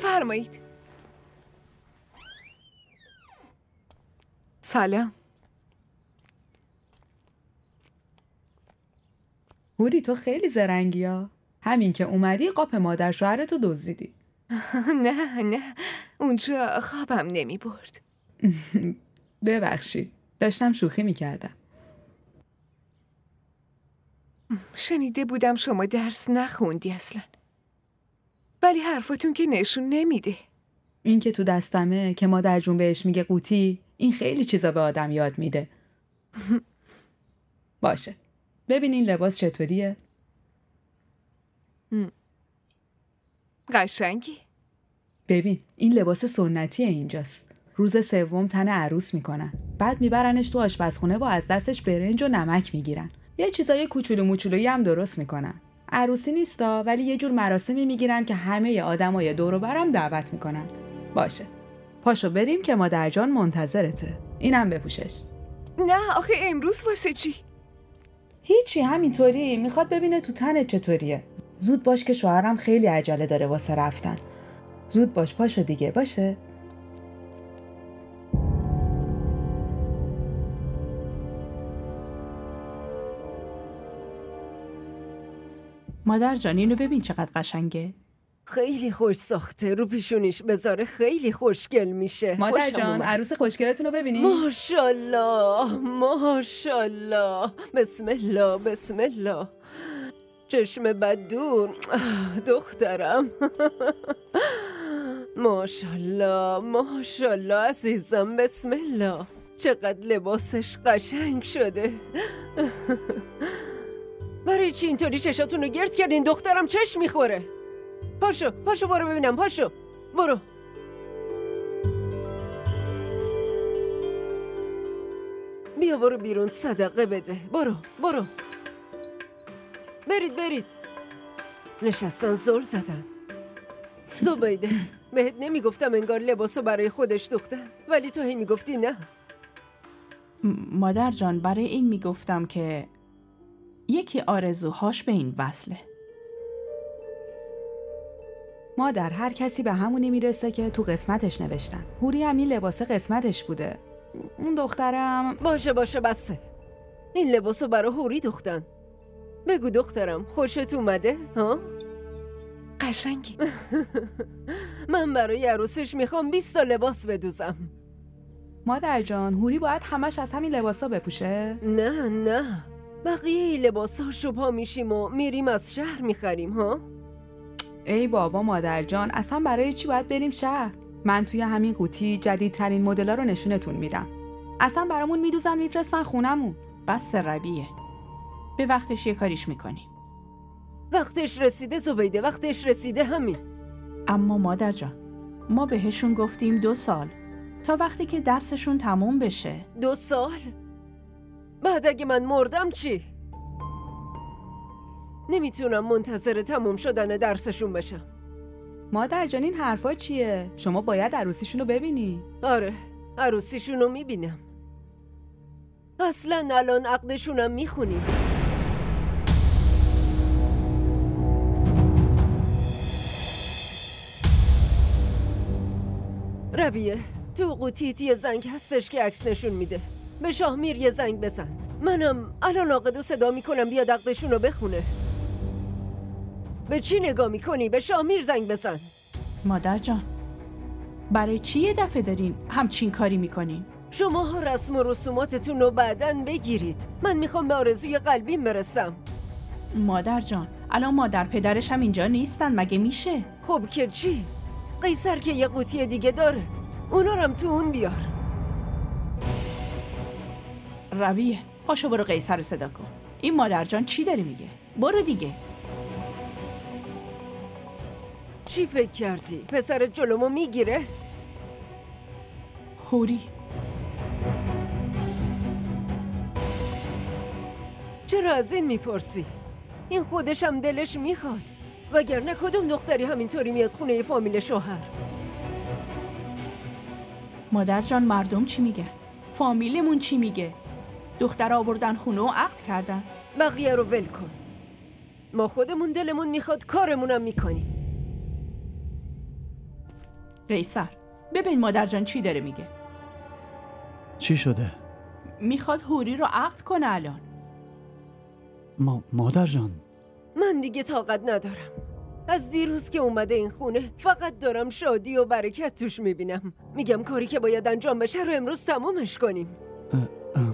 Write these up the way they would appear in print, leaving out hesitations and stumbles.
بفرمایید. سلام. هوری تو خیلی زرنگی ها. همین که اومدی قاپ مادر شوهرتو دزدیدی. نه اونجا خوابم نمی برد. ببخشید داشتم شوخی میکردم. شنیده بودم شما درس نخوندی اصلا، ولی حرفاتون که نشون نمیده. این که تو دستمه که مادر جون بهش میگه قوطی، این خیلی چیزا به آدم یاد میده. باشه ببین این لباس چطوریه؟ قشنگی. ببین این لباس سنتیه اینجاست. روز سوم تن عروس میکنن، بعد میبرنش تو آشپزخونه و از دستش برنج و نمک میگیرن. یه چیزای کوچولو موچولویی هم درست میکنن. عروسی نیستا، ولی یه جور مراسمی میگیرن که همه آدمای دور و برم دعوت میکنن. باشه پاشو بریم که مادر جان منتظرته. اینم بپوشش. نه آخه امروز واسه چی؟ هیچی، همینطوری میخواد ببینه تو تنت چطوریه. زود باش که شوهرم خیلی عجله داره واسه رفتن. زود باش پاشو دیگه. باشه مادر جان اینو ببین چقدر قشنگه. خیلی خوش ساخته، رو پیشونیش بذاره خیلی خوشگل میشه. مادر جان عروس خوشگلتون رو ببینید. ماشاءالله ماشاءالله، بسم الله بسم الله. چشم بد دور دخترم. ماشاءالله ماشاءالله عزیزم، بسم الله. چقدر لباسش قشنگ شده. برای چی اینطوری چشاتون رو گرد کردین؟ دخترم چشم میخوره. پاشو پاشو برو ببینم، پاشو برو. بیا برو بیرون صدقه بده. برو برو. برید نشستن زل زدن. زبیده بهت نمیگفتم انگار لباسو برای خودش دوختن، ولی تو هی میگفتی نه. مادر جان برای این میگفتم که یکی آرزوهاش به این وصله. مادر هر کسی به همونی میرسه که تو قسمتش نوشتن. هوری هم این لباس قسمتش بوده. اون دخترم باشه بسه. این لباسو برای هوری دوختن. بگو دخترم خوشت اومده ها؟ قشنگی. من برای عروسش میخوام 20 تا لباس بدوزم. مادر جان هوری باید همش از همین لباسا بپوشه؟ نه بقیه این لباساشو پا میشیم و میریم از شهر میخریم ها؟ ای بابا مادر جان اصلا برای چی باید بریم شهر؟ من توی همین قوطی جدیدترین مدل‌ها رو نشونتون میدم. اصلا برامون میدوزن میفرستن خونمون. بس ربیه، به وقتش یه کاریش میکنیم. وقتش رسیده زبیده، وقتش رسیده همین. اما مادر جان ما بهشون گفتیم 2 سال تا وقتی که درسشون تموم بشه. 2 سال؟ بعد اگه من مردم چی؟ نمیتونم منتظر تموم شدن درسشون بشم. مادر جان این حرفا چیه؟ شما باید عروسیشون رو ببینی. آره عروسیشون رو میبینم. اصلا الان عقدشونم میخونیم. ربیه تو قوطیت یه زنگ هستش که عکس نشون میده. به شاهمیر یه زنگ بزن. منم الان عاقدو صدا میکنم بیاد عقدشون رو بخونه. به چی نگاه میکنی؟ به شاهمیر زنگ بزن. مادر جان برای چی یه دفعه دارین همچین کاری میکنین؟ شماها رسم و رسوماتتون رو بعدن بگیرید. من میخوام به آرزوی قلبیم برسم. مادر جان الان مادر پدرش هم اینجا نیستن، مگه میشه؟ خب که چی؟ قیصر که یه قوطی دیگه داره، اونا رو هم تو اون بیار. ربیه پاشو برو قیصر رو صدا کن. این مادر جان چی داره میگه؟ برو دیگه. چی فکر کردی؟ پسرت جلومو میگیره؟ هوری چرا از این میپرسی؟ این خودش هم دلش میخواد، وگرنه کدوم دختری همینطوری میاد خونه فامیل شوهر؟ مادر جان مردم چی میگه؟ فامیلمون چی میگه؟ دختر آوردن خونه و عقد کردن. بقیه رو ول کن. ما خودمون دلمون میخواد کارمونم میکنیم. قیصر ببین مادر جان چی داره میگه. چی شده؟ میخواد حوری رو عقد کنه الان. مادر جان، من دیگه طاقت ندارم. از دیروز که اومده این خونه فقط دارم شادی و برکت توش میبینم. میگم کاری که باید انجام بشه رو امروز تمومش کنیم.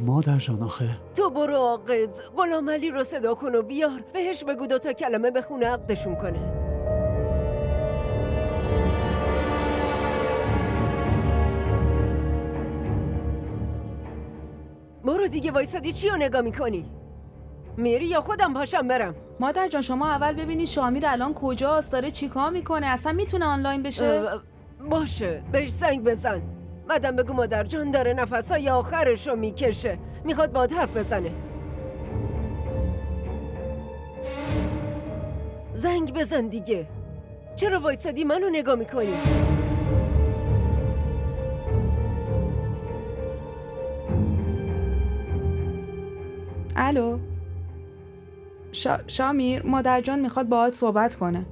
مادر جان آخه تو برو عاقد غلام علی رو صدا کن و بیار، بهش بگو 2 تا کلمه به خونه عقدشون کنه. برو دیگه، وایسادی چی رو نگاه میکنی؟ میری یا خودم پاشم برم؟ مادر جان شما اول ببینی شامیر الان کجاست، داره چیکار میکنه، اصلا میتونه آنلاین بشه؟ باشه بهش زنگ بزن. بعدم بگو مادر جان داره نفسهای آخرشو میکشه، میخواد باهات حرف بزنه. زنگ بزن دیگه. چرا وایسادی منو نگاه میکنی؟ الو شامیر، مادر جان میخواد باهات صحبت کنه.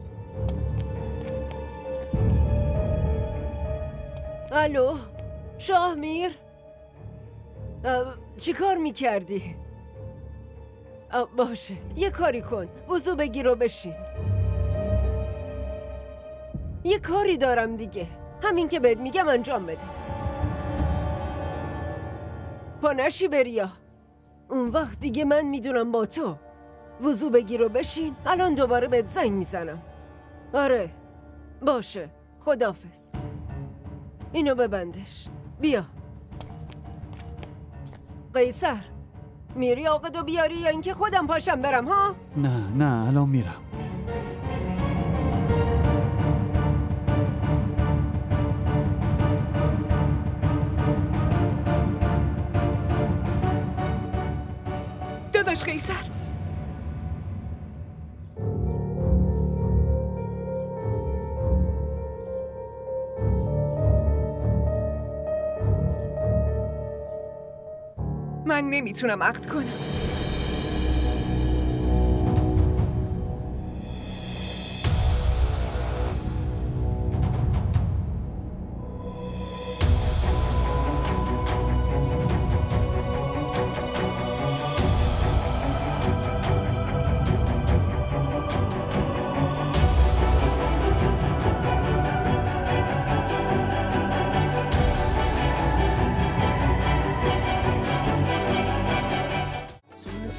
الو شاهمیر، چی کار میکردی؟ باشه یه کاری کن، وضو بگیر و بشین. یه کاری دارم دیگه، همین که بهت میگم انجام بده. پا نشی بریا، اون وقت دیگه من میدونم با تو. وضو بگیر و بشین، الان دوباره بهت زنگ میزنم. آره باشه، خداحافظ. اینو ببندش. بیا قیصر، میری عاقدو بیاری یا اینکه خودم پاشم برم ها؟ نه الان میرم. داداش قیصر، من نمیتونم عقد کنم.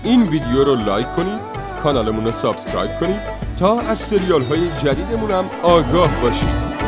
این ویدیو رو لایک کنید، کانالمون رو سابسکرایب کنید تا از سریال های جدیدمون هم آگاه باشید.